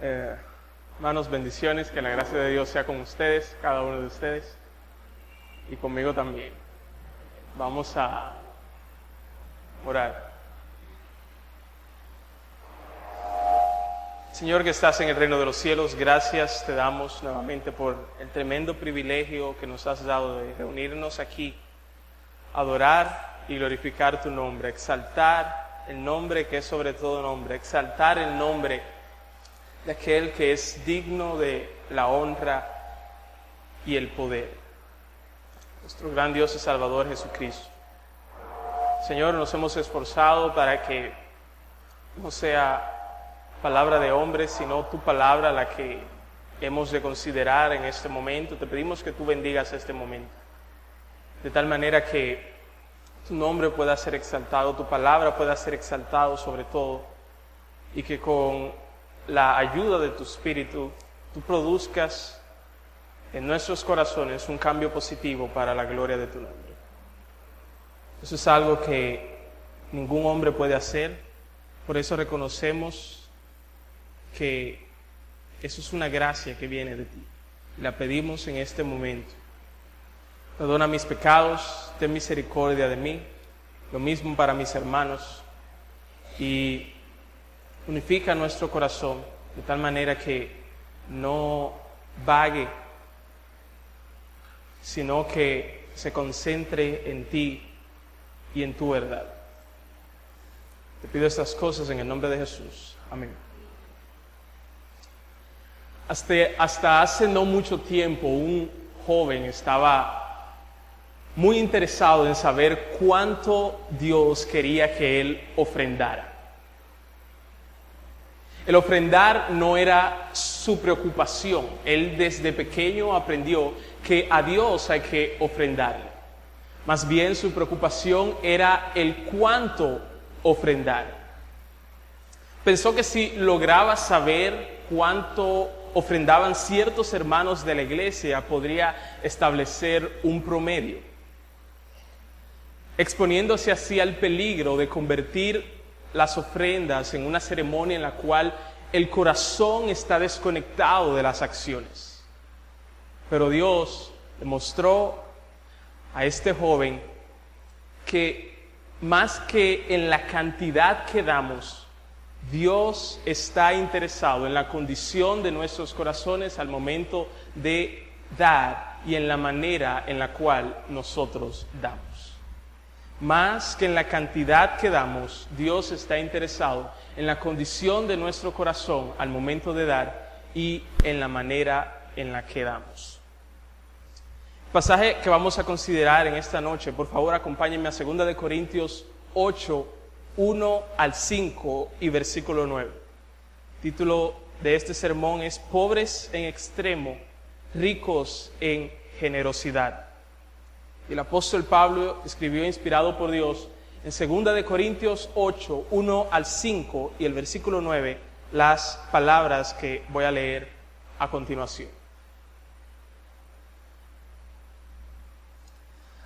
Hermanos, bendiciones, que la gracia de Dios sea con ustedes, cada uno de ustedes, y conmigo también. Vamos a orar. Señor que estás en el reino de los cielos, gracias te damos nuevamente por el tremendo privilegio que nos has dado de reunirnos aquí, adorar y glorificar tu nombre, exaltar el nombre que es sobre todo nombre, exaltar el nombre de aquel que es digno de la honra y el poder, nuestro gran Dios y Salvador Jesucristo. Señor, nos hemos esforzado para que no sea palabra de hombre, sino tu palabra la que hemos de considerar en este momento. Te pedimos que tú bendigas este momento, de tal manera que tu nombre pueda ser exaltado, tu palabra pueda ser exaltado sobre todo, y que con la ayuda de tu Espíritu tú produzcas en nuestros corazones un cambio positivo para la gloria de tu nombre. Eso es algo que ningún hombre puede hacer, por eso reconocemos que eso es una gracia que viene de ti. La pedimos en este momento. Perdona mis pecados, ten misericordia de mí, lo mismo para mis hermanos, y unifica nuestro corazón de tal manera que no vague, sino que se concentre en ti y en tu verdad. Te pido estas cosas en el nombre de Jesús. Amén. Hasta hace no mucho tiempo, un joven estaba muy interesado en saber cuánto Dios quería que él ofrendara. El ofrendar no era su preocupación. Él desde pequeño aprendió que a Dios hay que ofrendarle. Más bien su preocupación era el cuánto ofrendar. Pensó que si lograba saber cuánto ofrendaban ciertos hermanos de la iglesia, podría establecer un promedio, exponiéndose así al peligro de convertir las ofrendas en una ceremonia en la cual el corazón está desconectado de las acciones. Pero Dios demostró a este joven que más que en la cantidad que damos, Dios está interesado en la condición de nuestros corazones al momento de dar y en la manera en la cual nosotros damos. Más que en la cantidad que damos, Dios está interesado en la condición de nuestro corazón al momento de dar y en la manera en la que damos. El pasaje que vamos a considerar en esta noche, por favor acompáñenme a 2 Corintios 8, 1 al 5 y versículo 9. El título de este sermón es Pobres en extremo, ricos en generosidad. El apóstol Pablo escribió inspirado por Dios en 2 Corintios 8, 1 al 5 y el versículo 9, las palabras que voy a leer a continuación.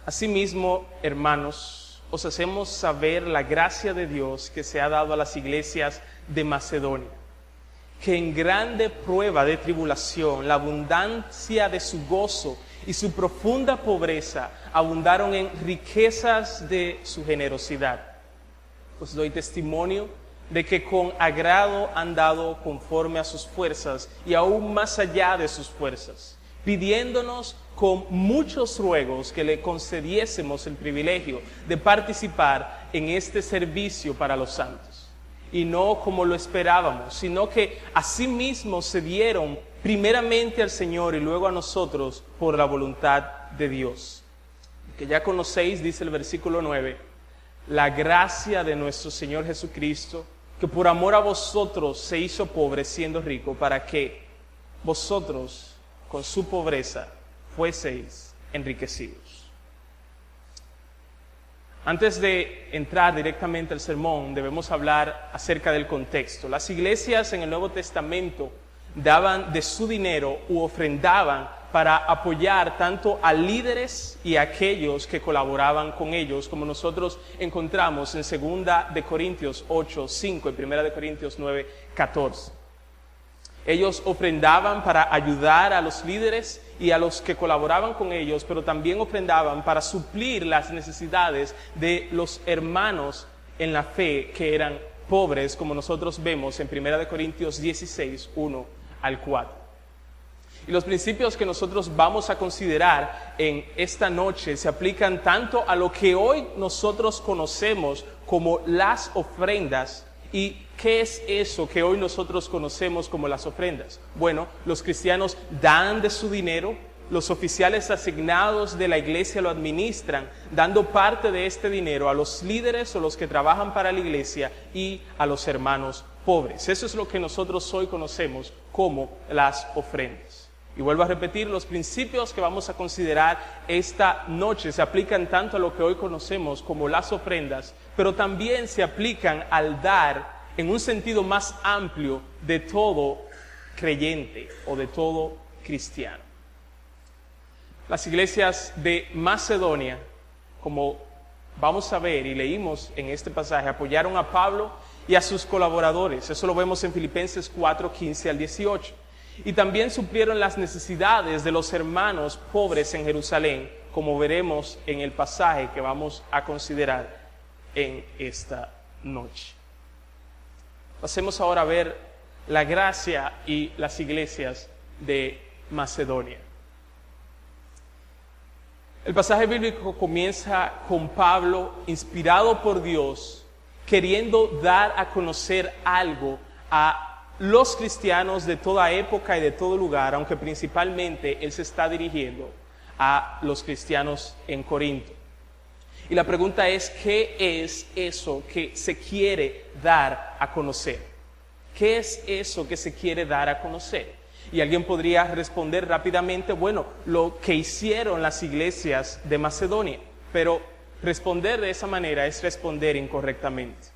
Asimismo, hermanos, os hacemos saber la gracia de Dios que se ha dado a las iglesias de Macedonia, que en grande prueba de tribulación, la abundancia de su gozo y su profunda pobreza abundaron en riquezas de su generosidad. Os doy testimonio de que con agrado han dado conforme a sus fuerzas y aún más allá de sus fuerzas, pidiéndonos con muchos ruegos que le concediésemos el privilegio de participar en este servicio para los santos. Y no como lo esperábamos, sino que asimismo se dieron primeramente al Señor y luego a nosotros por la voluntad de Dios. Que ya conocéis, dice el versículo 9, la gracia de nuestro Señor Jesucristo, que por amor a vosotros se hizo pobre siendo rico, para que vosotros con su pobreza fueseis enriquecidos. Antes de entrar directamente al sermón, debemos hablar acerca del contexto. Las iglesias en el Nuevo Testamento daban de su dinero u ofrendaban para apoyar tanto a líderes y a aquellos que colaboraban con ellos, como nosotros encontramos en 2 Corintios 8, 5 y 1 Corintios 9, 14. Ellos ofrendaban para ayudar a los líderes y a los que colaboraban con ellos, pero también ofrendaban para suplir las necesidades de los hermanos en la fe que eran pobres, como nosotros vemos en 1 Corintios 16, 1 al 4. Y los principios que nosotros vamos a considerar en esta noche se aplican tanto a lo que hoy nosotros conocemos como las ofrendas. ¿Y qué es eso que hoy nosotros conocemos como las ofrendas? Bueno, los cristianos dan de su dinero, los oficiales asignados de la iglesia lo administran, dando parte de este dinero a los líderes o los que trabajan para la iglesia y a los hermanos pobres. Eso es lo que nosotros hoy conocemos como las ofrendas. Y vuelvo a repetir, los principios que vamos a considerar esta noche se aplican tanto a lo que hoy conocemos como las ofrendas, pero también se aplican al dar en un sentido más amplio de todo creyente o de todo cristiano. Las iglesias de Macedonia, como vamos a ver y leímos en este pasaje, apoyaron a Pablo y a sus colaboradores. Eso lo vemos en Filipenses 4, 15 al 18. Y también suplieron las necesidades de los hermanos pobres en Jerusalén, como veremos en el pasaje que vamos a considerar en esta noche. Pasemos ahora a ver la gracia y las iglesias de Macedonia. El pasaje bíblico comienza con Pablo, inspirado por Dios, queriendo dar a conocer algo a los cristianos de toda época y de todo lugar, aunque principalmente él se está dirigiendo a los cristianos en Corinto. Y la pregunta es, ¿qué es eso que se quiere dar a conocer? ¿Qué es eso que se quiere dar a conocer? Y alguien podría responder rápidamente, bueno, lo que hicieron las iglesias de Macedonia. Pero responder de esa manera es responder incorrectamente.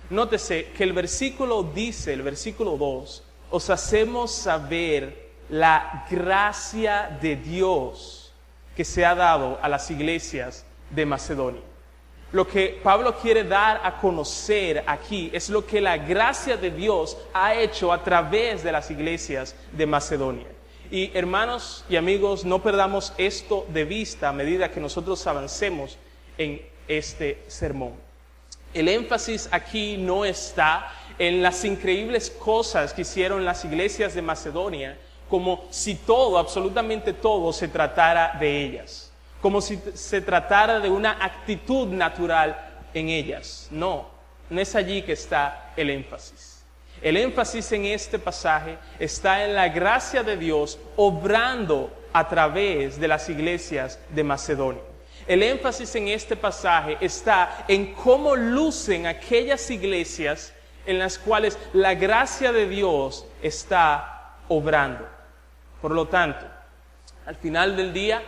Nótese que el versículo dice, el versículo 2, os hacemos saber la gracia de Dios que se ha dado a las iglesias de Macedonia. Lo que Pablo quiere dar a conocer aquí es lo que la gracia de Dios ha hecho a través de las iglesias de Macedonia. Y hermanos y amigos, no perdamos esto de vista a medida que nosotros avancemos en este sermón. El énfasis aquí no está en las increíbles cosas que hicieron las iglesias de Macedonia, como si todo, absolutamente todo, se tratara de ellas. Como si se tratara de una actitud natural en ellas. No es allí que está el énfasis. El énfasis en este pasaje está en la gracia de Dios obrando a través de las iglesias de Macedonia. El énfasis en este pasaje está en cómo lucen aquellas iglesias en las cuales la gracia de Dios está obrando. Por lo tanto, al final del día,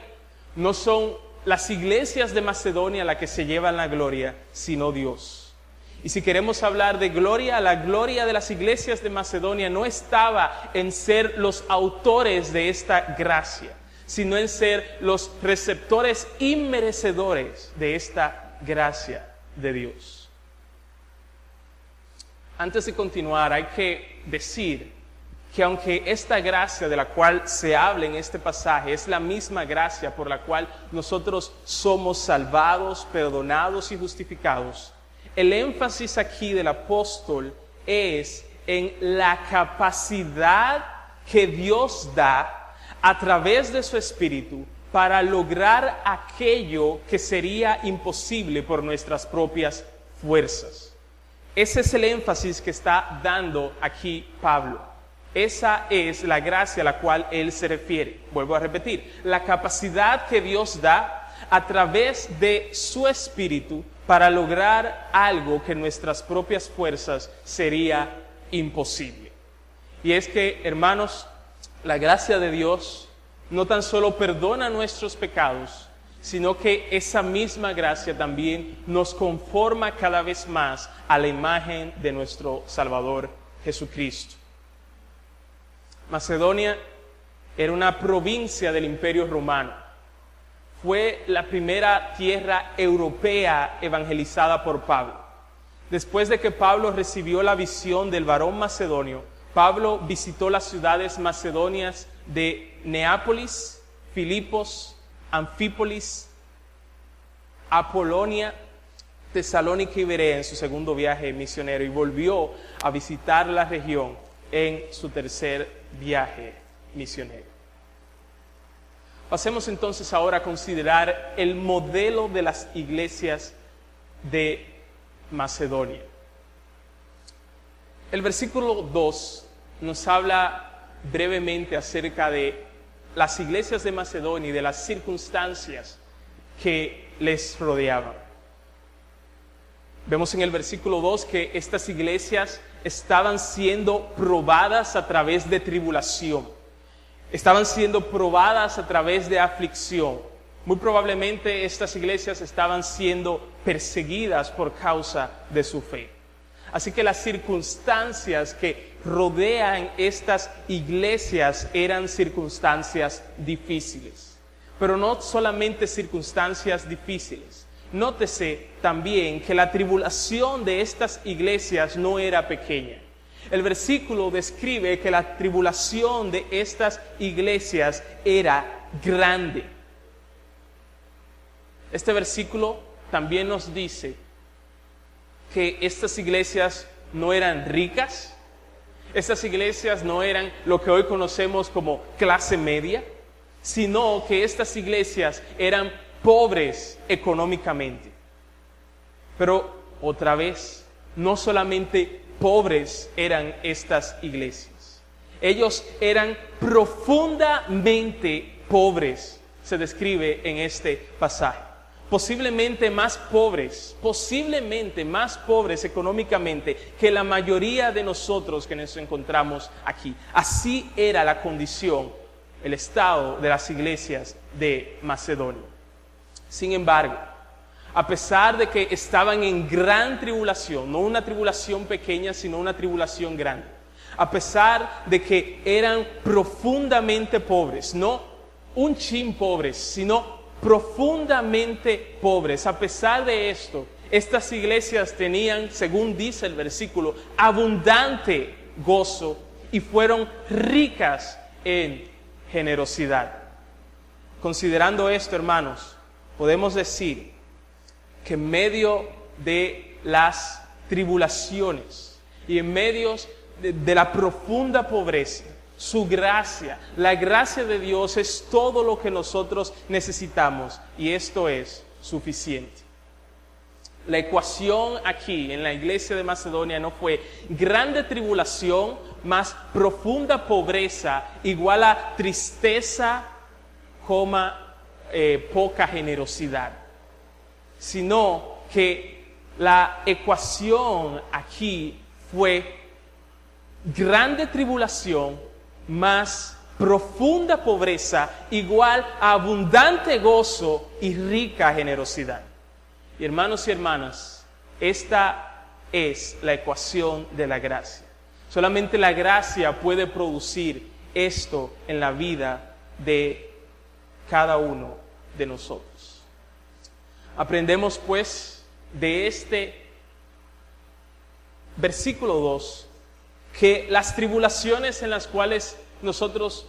no son las iglesias de Macedonia las que se llevan la gloria, sino Dios. Y si queremos hablar de gloria, la gloria de las iglesias de Macedonia no estaba en ser los autores de esta gracia, sino en ser los receptores inmerecedores de esta gracia de Dios. Antes de continuar, hay que decir que aunque esta gracia de la cual se habla en este pasaje es la misma gracia por la cual nosotros somos salvados, perdonados y justificados, el énfasis aquí del apóstol es en la capacidad que Dios da a través de su Espíritu para lograr aquello que sería imposible por nuestras propias fuerzas. Ese es el énfasis que está dando aquí Pablo. Esa es la gracia a la cual él se refiere. Vuelvo a repetir, la capacidad que Dios da a través de su Espíritu para lograr algo que nuestras propias fuerzas sería imposible. Y es que, hermanos, la gracia de Dios no tan solo perdona nuestros pecados, sino que esa misma gracia también nos conforma cada vez más a la imagen de nuestro Salvador Jesucristo. Macedonia era una provincia del Imperio Romano. Fue la primera tierra europea evangelizada por Pablo. Después de que Pablo recibió la visión del varón macedonio, Pablo visitó las ciudades macedonias de Neápolis, Filipos, Anfípolis, Apolonia, Tesalónica y Berea en su segundo viaje misionero y volvió a visitar la región en su tercer viaje misionero. Pasemos entonces ahora a considerar el modelo de las iglesias de Macedonia. El versículo 2 nos habla brevemente acerca de las iglesias de Macedonia y de las circunstancias que les rodeaban. Vemos en el versículo 2 que estas iglesias estaban siendo probadas a través de tribulación. Estaban siendo probadas a través de aflicción. Muy probablemente estas iglesias estaban siendo perseguidas por causa de su fe. Así que las circunstancias que rodean estas iglesias eran circunstancias difíciles. Pero no solamente circunstancias difíciles. Nótese también que la tribulación de estas iglesias no era pequeña. El versículo describe que la tribulación de estas iglesias era grande. Este versículo también nos dice que estas iglesias no eran ricas, estas iglesias no eran lo que hoy conocemos como clase media, sino que estas iglesias eran pobres económicamente. Pero otra vez, no solamente pobres eran estas iglesias. Ellos eran profundamente pobres, se describe en este pasaje. Posiblemente más pobres económicamente que la mayoría de nosotros que nos encontramos aquí. Así era la condición, el estado de las iglesias de Macedonia. Sin embargo, a pesar de que estaban en gran tribulación, no una tribulación pequeña, sino una tribulación grande, a pesar de que eran profundamente pobres, no un chin pobres, sino profundamente pobres, a pesar de esto, estas iglesias tenían, según dice el versículo, abundante gozo y fueron ricas en generosidad. Considerando esto, hermanos, podemos decir que en medio de las tribulaciones y en medio de la profunda pobreza, su gracia, la gracia de Dios es todo lo que nosotros necesitamos y esto es suficiente. La ecuación aquí en la iglesia de Macedonia no fue grande tribulación más profunda pobreza igual a tristeza, poca generosidad, sino que la ecuación aquí fue grande tribulación más profunda pobreza igual a abundante gozo y rica generosidad. Y hermanos y hermanas, esta es la ecuación de la gracia. Solamente la gracia puede producir esto en la vida de cada uno de nosotros. Aprendemos pues de este versículo 2 que las tribulaciones en las cuales nosotros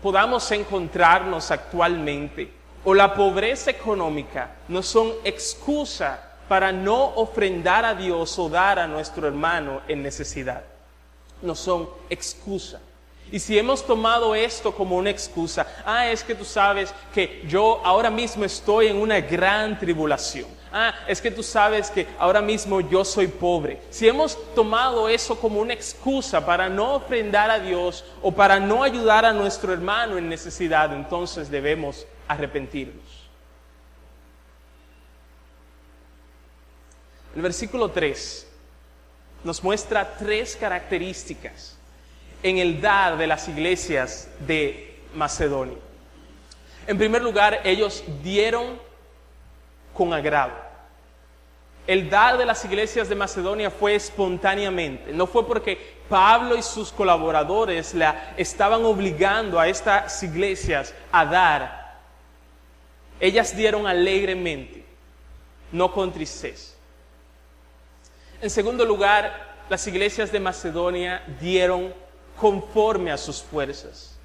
podamos encontrarnos actualmente o la pobreza económica no son excusa para no ofrendar a Dios o dar a nuestro hermano en necesidad. No son excusa. Y si hemos tomado esto como una excusa, es que tú sabes que yo ahora mismo estoy en una gran tribulación. Es que tú sabes que ahora mismo yo soy pobre. Si hemos tomado eso como una excusa para no ofrendar a Dios o para no ayudar a nuestro hermano en necesidad, entonces debemos arrepentirnos. El versículo 3 nos muestra 3 características en el dar de las iglesias de Macedonia. En primer lugar, ellos dieron con agrado. El dar de las iglesias de Macedonia fue espontáneamente, no fue porque Pablo y sus colaboradores la estaban obligando a estas iglesias a dar. Ellas dieron alegremente, no con tristeza. En segundo lugar, las iglesias de Macedonia dieron conforme a sus fuerzas.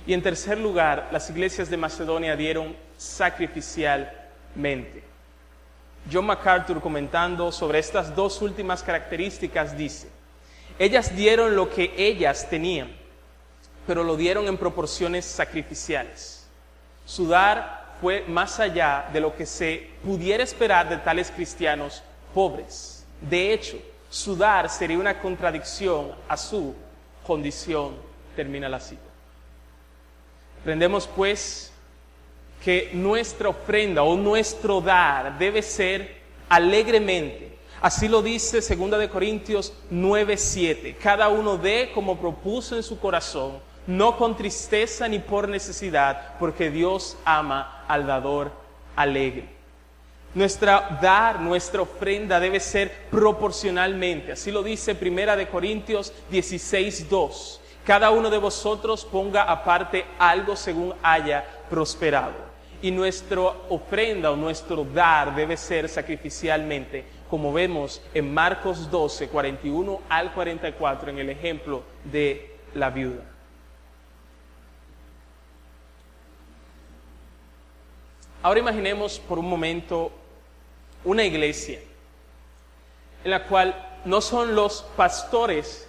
Y en tercer lugar, las iglesias de Macedonia dieron sacrificialmente. John MacArthur, comentando sobre estas dos últimas características, dice: ellas dieron lo que ellas tenían, pero lo dieron en proporciones sacrificiales. Su dar fue más allá de lo que se pudiera esperar de tales cristianos pobres. De hecho, su dar sería una contradicción a su condición. Termina la cita. Aprendemos pues que nuestra ofrenda o nuestro dar debe ser alegremente. Así lo dice 2 Corintios 9:7. Cada uno dé como propuso en su corazón, no con tristeza ni por necesidad, porque Dios ama al dador alegre. Nuestra ofrenda debe ser proporcionalmente. Así lo dice 1 Corintios 16:2. Cada uno de vosotros ponga aparte algo según haya prosperado. Y nuestra ofrenda o nuestro dar debe ser sacrificialmente, como vemos en Marcos 12, 41 al 44, en el ejemplo de la viuda. Ahora imaginemos por un momento una iglesia en la cual no son los pastores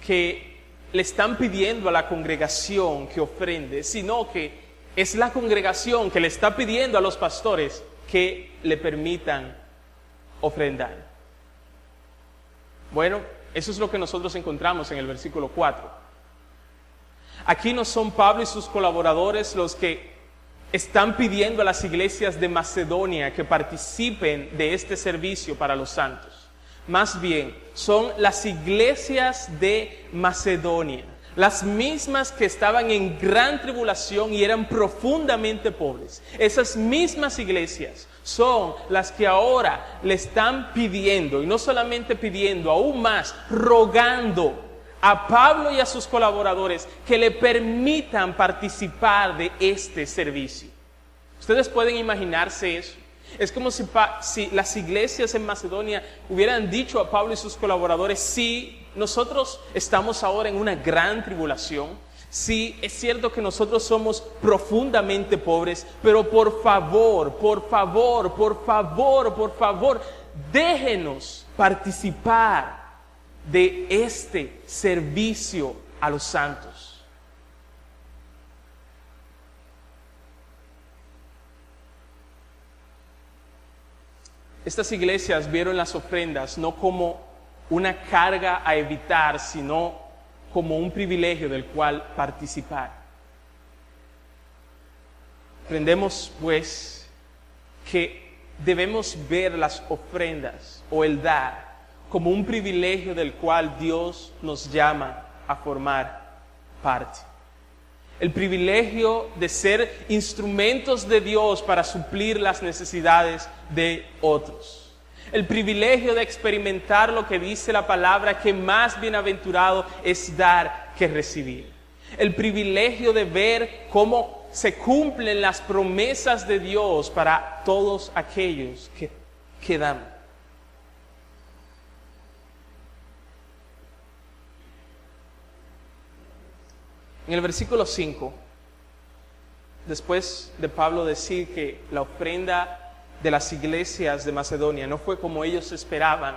que le están pidiendo a la congregación que ofrende, sino que es la congregación que le está pidiendo a los pastores que le permitan ofrendar. Bueno, eso es lo que nosotros encontramos en el versículo 4. Aquí no son Pablo y sus colaboradores los que están pidiendo a las iglesias de Macedonia que participen de este servicio para los santos. Más bien, son las iglesias de Macedonia, las mismas que estaban en gran tribulación y eran profundamente pobres. Esas mismas iglesias son las que ahora le están pidiendo, y no solamente pidiendo, aún más, rogando a Pablo y a sus colaboradores que le permitan participar de este servicio. ¿Ustedes pueden imaginarse eso? Es como si las iglesias en Macedonia hubieran dicho a Pablo y sus colaboradores: sí, nosotros estamos ahora en una gran tribulación, sí, es cierto que nosotros somos profundamente pobres, pero por favor, déjenos participar de este servicio a los santos. Estas iglesias vieron las ofrendas no como una carga a evitar, sino como un privilegio del cual participar. Aprendemos pues que debemos ver las ofrendas o el dar como un privilegio del cual Dios nos llama a formar parte. El privilegio de ser instrumentos de Dios para suplir las necesidades de otros. El privilegio de experimentar lo que dice la palabra, que más bienaventurado es dar que recibir. El privilegio de ver cómo se cumplen las promesas de Dios para todos aquellos que dan. En el versículo 5, después de Pablo decir que la ofrenda de las iglesias de Macedonia no fue como ellos esperaban,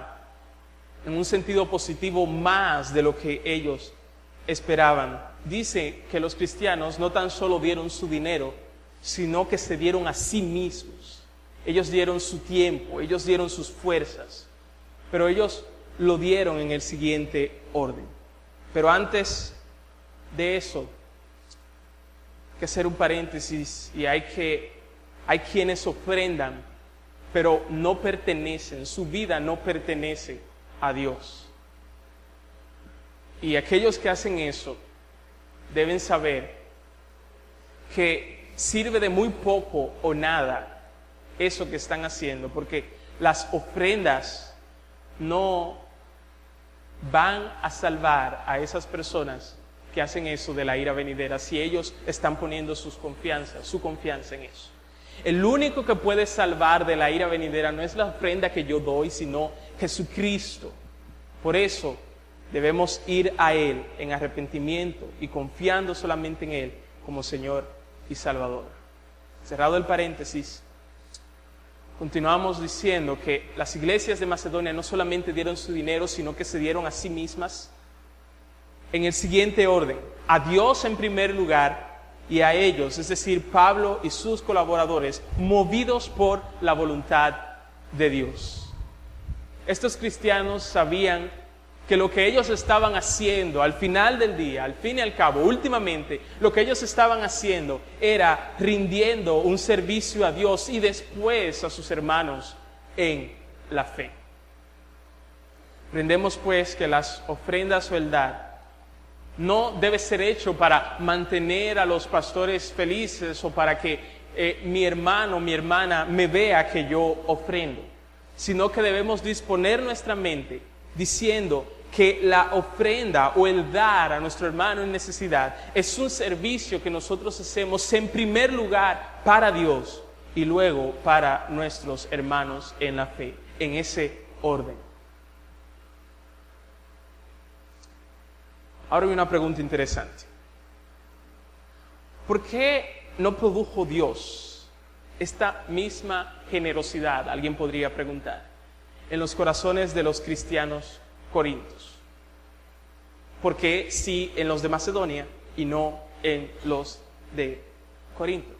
en un sentido positivo más de lo que ellos esperaban, dice que los cristianos no tan solo dieron su dinero, sino que se dieron a sí mismos. Ellos dieron su tiempo, ellos dieron sus fuerzas, pero ellos lo dieron en el siguiente orden. Pero antes de eso, hay que hacer un paréntesis, y hay quienes ofrendan, pero no pertenecen, su vida no pertenece a Dios. Y aquellos que hacen eso deben saber que sirve de muy poco o nada eso que están haciendo, porque las ofrendas no van a salvar a esas personas que hacen eso de la ira venidera, si ellos están poniendo su confianza en eso. El único que puede salvar de la ira venidera no es la ofrenda que yo doy, sino Jesucristo. Por eso, Debemos ir a Él en arrepentimiento y confiando solamente en Él como Señor y Salvador. Cerrado el paréntesis, continuamos diciendo que las iglesias de Macedonia no solamente dieron su dinero, sino que se dieron a sí mismas en el siguiente orden: a Dios en primer lugar y a ellos, es decir, Pablo y sus colaboradores, movidos por la voluntad de Dios. Estos cristianos sabían que lo que ellos estaban haciendo al final del día, al fin y al cabo, últimamente, lo que ellos estaban haciendo era rindiendo un servicio a Dios y después a sus hermanos en la fe. Aprendemos pues que las ofrendas o el dar no debe ser hecho para mantener a los pastores felices o para que mi hermano, mi hermana me vea que yo ofrendo, sino que debemos disponer nuestra mente diciendo que la ofrenda o el dar a nuestro hermano en necesidad es un servicio que nosotros hacemos en primer lugar para Dios y luego para nuestros hermanos en la fe, en ese orden. Ahora hay una pregunta interesante. ¿Por qué no produjo Dios esta misma generosidad? Alguien podría preguntar, en los corazones de los cristianos corintios. ¿Por qué sí en los de Macedonia y no en los de Corinto?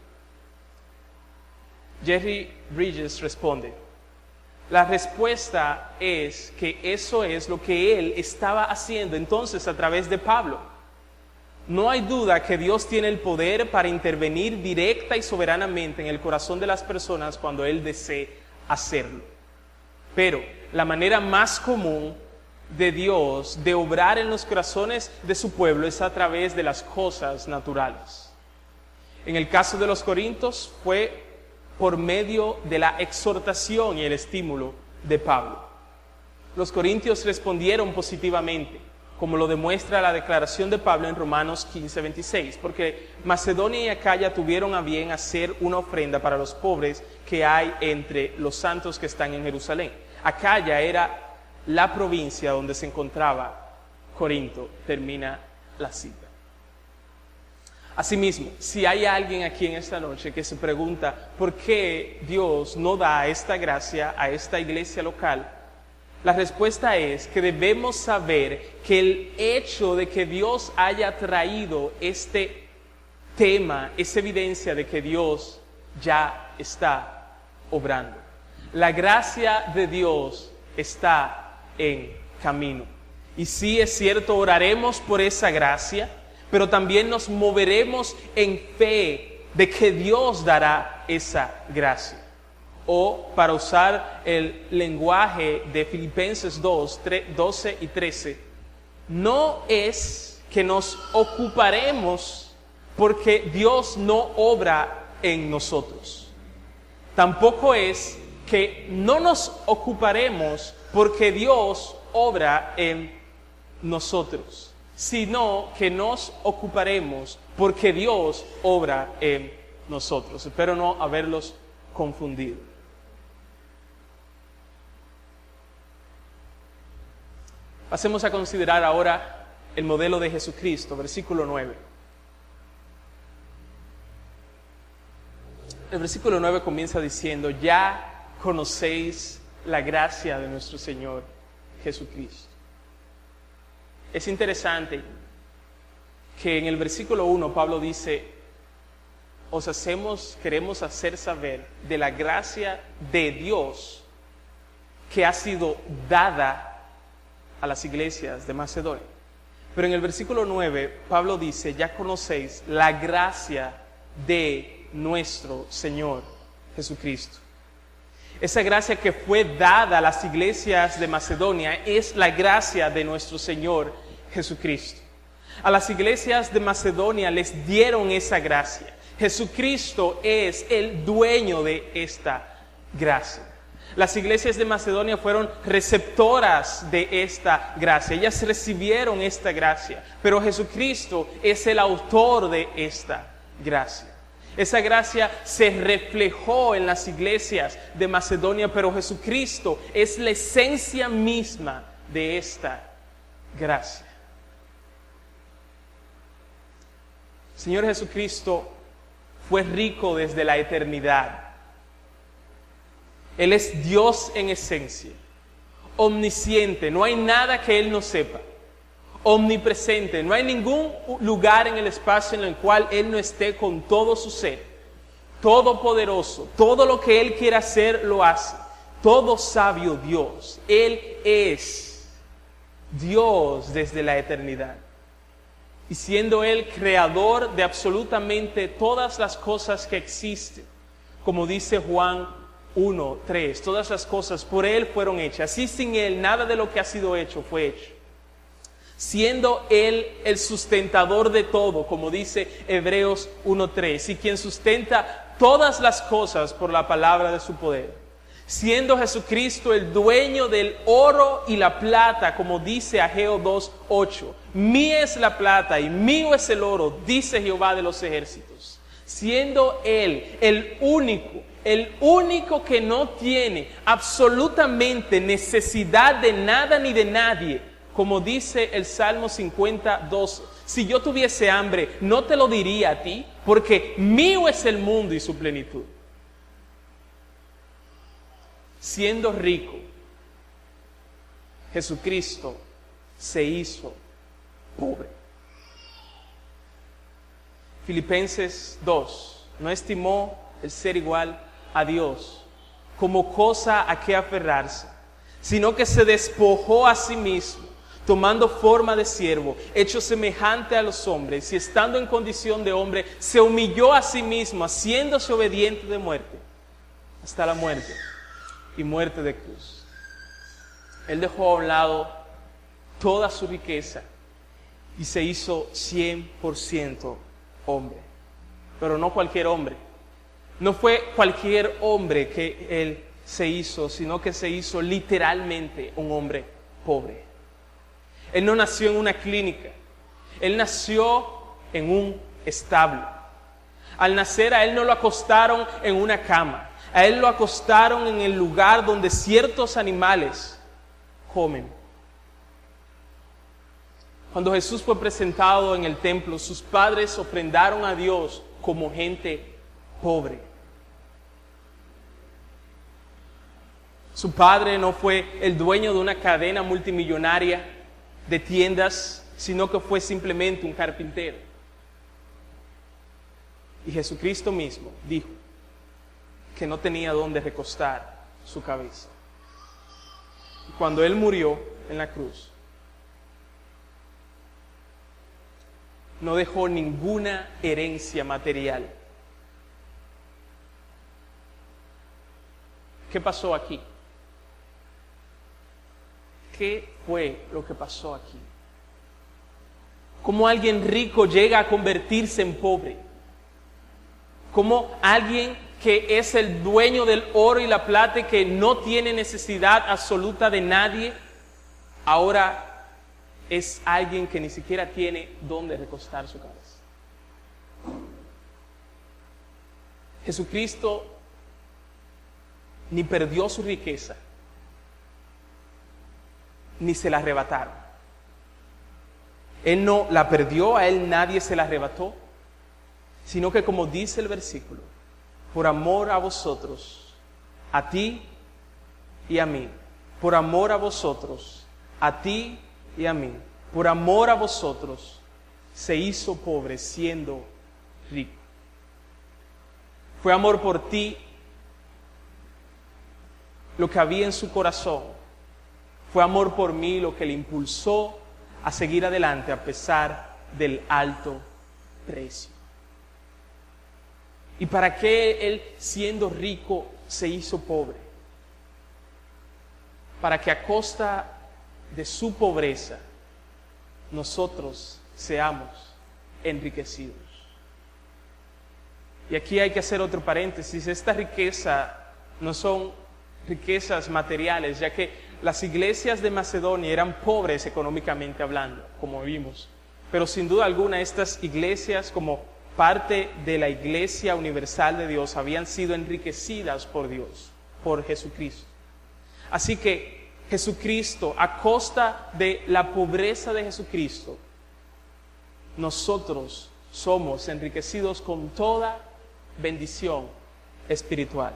Jerry Bridges responde: la respuesta es que eso es lo que él estaba haciendo entonces a través de Pablo. No hay duda que Dios tiene el poder para intervenir directa y soberanamente en el corazón de las personas cuando Él desee hacerlo. Pero la manera más común de Dios de obrar en los corazones de su pueblo es a través de las cosas naturales. En el caso de los corintios fue por medio de la exhortación y el estímulo de Pablo. Los corintios respondieron positivamente, como lo demuestra la declaración de Pablo en Romanos 15:26, porque Macedonia y Acaya tuvieron a bien hacer una ofrenda para los pobres que hay entre los santos que están en Jerusalén. Acaya era la provincia donde se encontraba Corinto. Termina la cita. Asimismo, si hay alguien aquí en esta noche que se pregunta por qué Dios no da esta gracia a esta iglesia local, la respuesta es que debemos saber que el hecho de que Dios haya traído este tema es evidencia de que Dios ya está obrando. La gracia de Dios está en camino. Y sí es cierto, oraremos por esa gracia, pero también nos moveremos en fe de que Dios dará esa gracia. O, para usar el lenguaje de Filipenses 12 y 13, no es que nos ocuparemos porque Dios no obra en nosotros. Tampoco es que no nos ocuparemos porque Dios obra en nosotros, sino que nos ocuparemos porque Dios obra en nosotros. Espero no haberlos confundido. Pasemos a considerar ahora el modelo de Jesucristo, versículo 9. El versículo 9 comienza diciendo: ya conocéis la gracia de nuestro Señor Jesucristo. Es interesante que en el versículo 1 Pablo dice: queremos hacer saber de la gracia de Dios que ha sido dada a las iglesias de Macedonia. Pero en el versículo 9 Pablo dice: ya conocéis la gracia de nuestro Señor Jesucristo. Esa gracia que fue dada a las iglesias de Macedonia es la gracia de nuestro Señor Jesucristo. A las iglesias de Macedonia les dieron esa gracia. Jesucristo es el dueño de esta gracia. Las iglesias de Macedonia fueron receptoras de esta gracia. Ellas recibieron esta gracia, pero Jesucristo es el autor de esta gracia. Esa gracia se reflejó en las iglesias de Macedonia, pero Jesucristo es la esencia misma de esta gracia. Señor Jesucristo fue rico desde la eternidad. Él es Dios en esencia, omnisciente, no hay nada que Él no sepa, omnipresente, no hay ningún lugar en el espacio en el cual Él no esté con todo su ser, todopoderoso, todo lo que Él quiere hacer lo hace, todo sabio Dios. Él es Dios desde la eternidad. Y siendo Él creador de absolutamente todas las cosas que existen, como dice Juan 1:3, todas las cosas por Él fueron hechas. Así sin Él nada de lo que ha sido hecho fue hecho. Siendo Él el sustentador de todo, como dice Hebreos 1:3, y quien sustenta todas las cosas por la palabra de su poder. Siendo Jesucristo el dueño del oro y la plata, como dice Ageo 2:8. Mía es la plata y mío es el oro, dice Jehová de los ejércitos. Siendo Él el único que no tiene absolutamente necesidad de nada ni de nadie, como dice el Salmo 52. Si yo tuviese hambre, no te lo diría a ti, porque mío es el mundo y su plenitud. Siendo rico, Jesucristo se hizo pobre. Filipenses 2, no estimó el ser igual a Dios como cosa a que aferrarse, sino que se despojó a sí mismo, tomando forma de siervo, hecho semejante a los hombres, y estando en condición de hombre, se humilló a sí mismo, haciéndose obediente de muerte, hasta la muerte, y muerte de cruz. Él dejó a un lado toda su riqueza y se hizo 100% hombre. Pero no cualquier hombre. No fue cualquier hombre que Él se hizo, sino que se hizo literalmente un hombre pobre. Él no nació en una clínica. Él nació en un establo. Al nacer a Él no lo acostaron en una cama. A Él lo acostaron en el lugar donde ciertos animales comen. Cuando Jesús fue presentado en el templo, sus padres ofrendaron a Dios como gente pobre. Su padre no fue el dueño de una cadena multimillonaria de tiendas, sino que fue simplemente un carpintero. Y Jesucristo mismo dijo que no tenía dónde recostar su cabeza. Y cuando Él murió en la cruz, no dejó ninguna herencia material. ¿Qué pasó aquí? ¿Qué fue lo que pasó aquí? ¿Cómo alguien rico llega a convertirse en pobre? ¿Cómo alguien que es el dueño del oro y la plata y que no tiene necesidad absoluta de nadie, ahora es alguien que ni siquiera tiene dónde recostar su cabeza? Jesucristo ni perdió su riqueza, ni se la arrebataron. Él no la perdió, a Él nadie se la arrebató, sino que, como dice el versículo, por amor a vosotros, a ti y a mí, por amor a vosotros, a ti y a mí, por amor a vosotros, se hizo pobre siendo rico. Fue amor por ti lo que había en su corazón. Fue amor por mí lo que le impulsó a seguir adelante a pesar del alto precio. ¿Y para qué Él, siendo rico, se hizo pobre? Para que a costa de su pobreza nosotros seamos enriquecidos. Y aquí hay que hacer otro paréntesis. Esta riqueza no son riquezas materiales, ya que las iglesias de Macedonia eran pobres económicamente hablando, como vimos. Pero sin duda alguna estas iglesias, como parte de la Iglesia Universal de Dios, habían sido enriquecidas por Dios, por Jesucristo. Así que Jesucristo, a costa de la pobreza de Jesucristo, nosotros somos enriquecidos con toda bendición espiritual.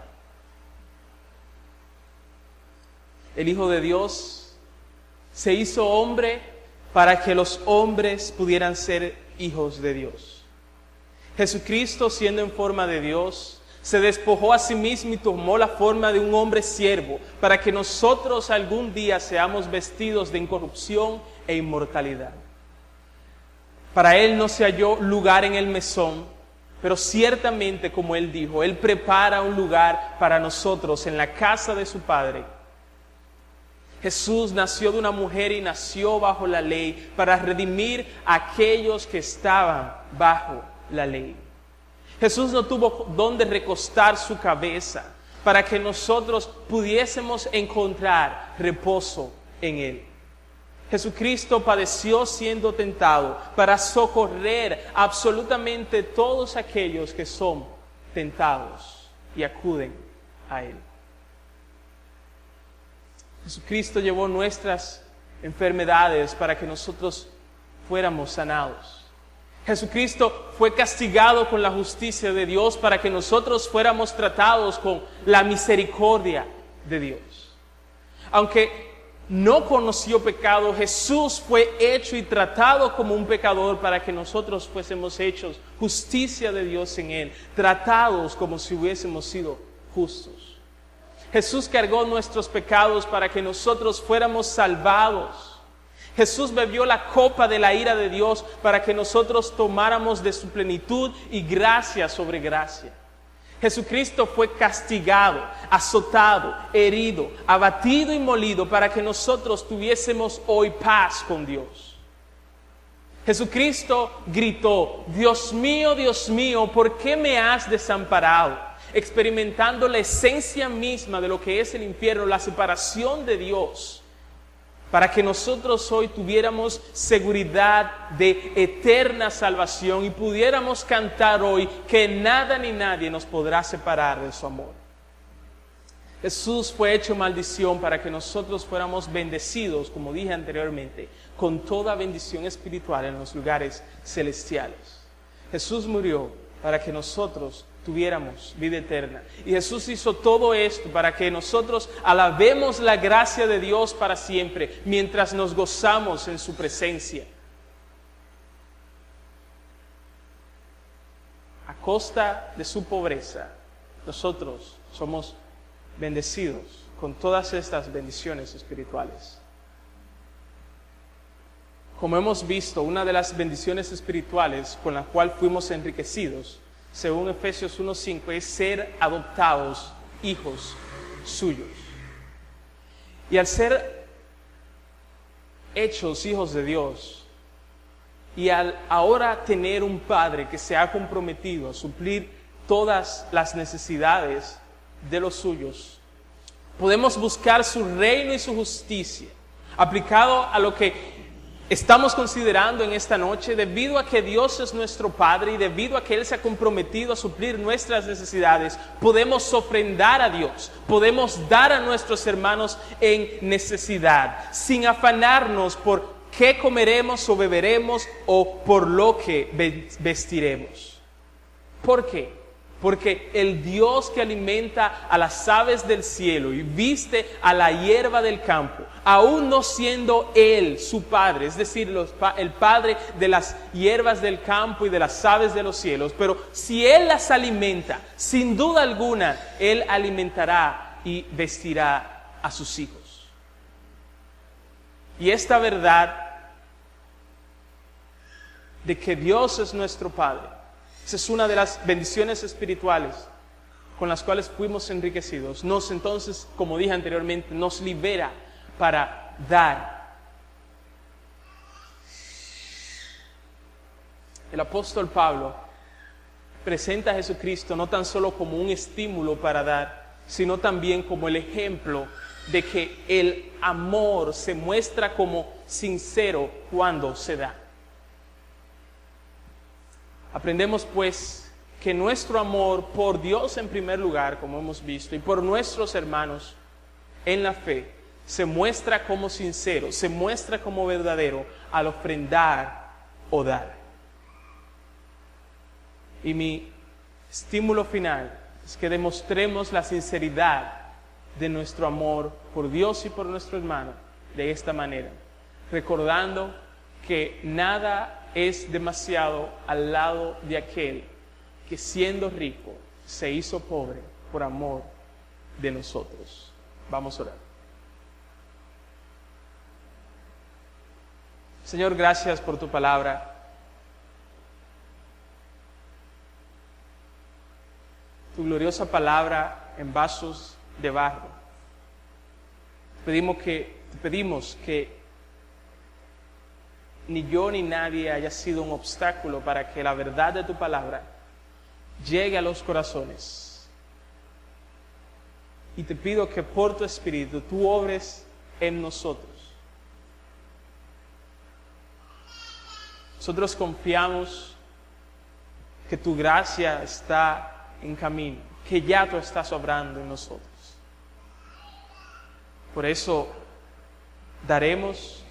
El Hijo de Dios se hizo hombre para que los hombres pudieran ser hijos de Dios. Jesucristo, siendo en forma de Dios, se despojó a sí mismo y tomó la forma de un hombre siervo para que nosotros algún día seamos vestidos de incorrupción e inmortalidad. Para Él no se halló lugar en el mesón, pero ciertamente, como Él dijo, Él prepara un lugar para nosotros en la casa de su Padre. Jesús nació de una mujer y nació bajo la ley para redimir a aquellos que estaban bajo la ley. Jesús no tuvo dónde recostar su cabeza para que nosotros pudiésemos encontrar reposo en Él. Jesucristo padeció siendo tentado para socorrer absolutamente todos aquellos que son tentados y acuden a Él. Jesucristo llevó nuestras enfermedades para que nosotros fuéramos sanados. Jesucristo fue castigado con la justicia de Dios para que nosotros fuéramos tratados con la misericordia de Dios. Aunque no conoció pecado, Jesús fue hecho y tratado como un pecador para que nosotros fuésemos hechos justicia de Dios en Él, tratados como si hubiésemos sido justos. Jesús cargó nuestros pecados para que nosotros fuéramos salvados. Jesús bebió la copa de la ira de Dios para que nosotros tomáramos de su plenitud y gracia sobre gracia. Jesucristo fue castigado, azotado, herido, abatido y molido para que nosotros tuviésemos hoy paz con Dios. Jesucristo gritó: Dios mío, ¿por qué me has desamparado? Experimentando la esencia misma de lo que es el infierno, la separación de Dios, para que nosotros hoy tuviéramos seguridad de eterna salvación y pudiéramos cantar hoy que nada ni nadie nos podrá separar de su amor. Jesús fue hecho maldición para que nosotros fuéramos bendecidos, como dije anteriormente, con toda bendición espiritual en los lugares celestiales. Jesús murió para que nosotros tuviéramos vida eterna. Y Jesús hizo todo esto para que nosotros alabemos la gracia de Dios para siempre, mientras nos gozamos en su presencia. A costa de su pobreza, nosotros somos bendecidos con todas estas bendiciones espirituales. Como hemos visto, una de las bendiciones espirituales con la cual fuimos enriquecidos, según Efesios 1:5, es ser adoptados hijos suyos. Y al ser hechos hijos de Dios, y al ahora tener un Padre que se ha comprometido a suplir todas las necesidades de los suyos, podemos buscar su reino y su justicia, aplicado a lo que estamos considerando en esta noche. Debido a que Dios es nuestro Padre y debido a que Él se ha comprometido a suplir nuestras necesidades, podemos ofrendar a Dios, podemos dar a nuestros hermanos en necesidad, sin afanarnos por qué comeremos o beberemos o por lo que vestiremos. ¿Por qué? Porque el Dios que alimenta a las aves del cielo y viste a la hierba del campo, aún no siendo Él su Padre, es decir, el Padre de las hierbas del campo y de las aves de los cielos, pero si Él las alimenta, sin duda alguna, Él alimentará y vestirá a sus hijos. Y esta verdad de que Dios es nuestro Padre, esa es una de las bendiciones espirituales con las cuales fuimos enriquecidos. Entonces, como dije anteriormente, nos libera para dar. El apóstol Pablo presenta a Jesucristo no tan solo como un estímulo para dar, sino también como el ejemplo de que el amor se muestra como sincero cuando se da. Aprendemos pues que nuestro amor por Dios en primer lugar, como hemos visto, y por nuestros hermanos en la fe, se muestra como sincero, se muestra como verdadero al ofrendar o dar. Y mi estímulo final es que demostremos la sinceridad de nuestro amor por Dios y por nuestro hermano de esta manera, recordando que nada es demasiado al lado de aquel que siendo rico se hizo pobre por amor de nosotros. Vamos a orar. Señor, gracias por tu palabra. Tu gloriosa palabra en vasos de barro. Te pedimos que ni yo ni nadie haya sido un obstáculo para que la verdad de tu palabra llegue a los corazones. Y te pido que por tu Espíritu tú obres en nosotros. Nosotros confiamos que tu gracia está en camino, que ya tú estás obrando en nosotros. Por eso daremos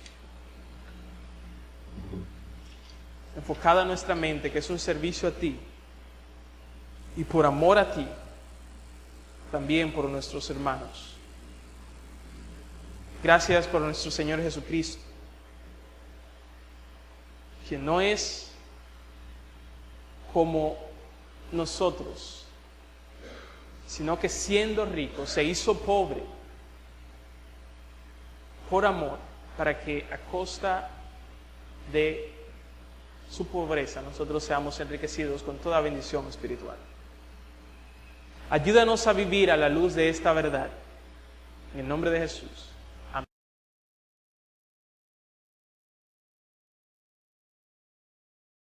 enfocada nuestra mente, que es un servicio a ti, y por amor a ti, también por nuestros hermanos. Gracias por nuestro Señor Jesucristo, que no es como nosotros, sino que siendo rico se hizo pobre por amor, para que a costa de su pobreza nosotros seamos enriquecidos con toda bendición espiritual. Ayúdanos a vivir a la luz de esta verdad. En el nombre de Jesús.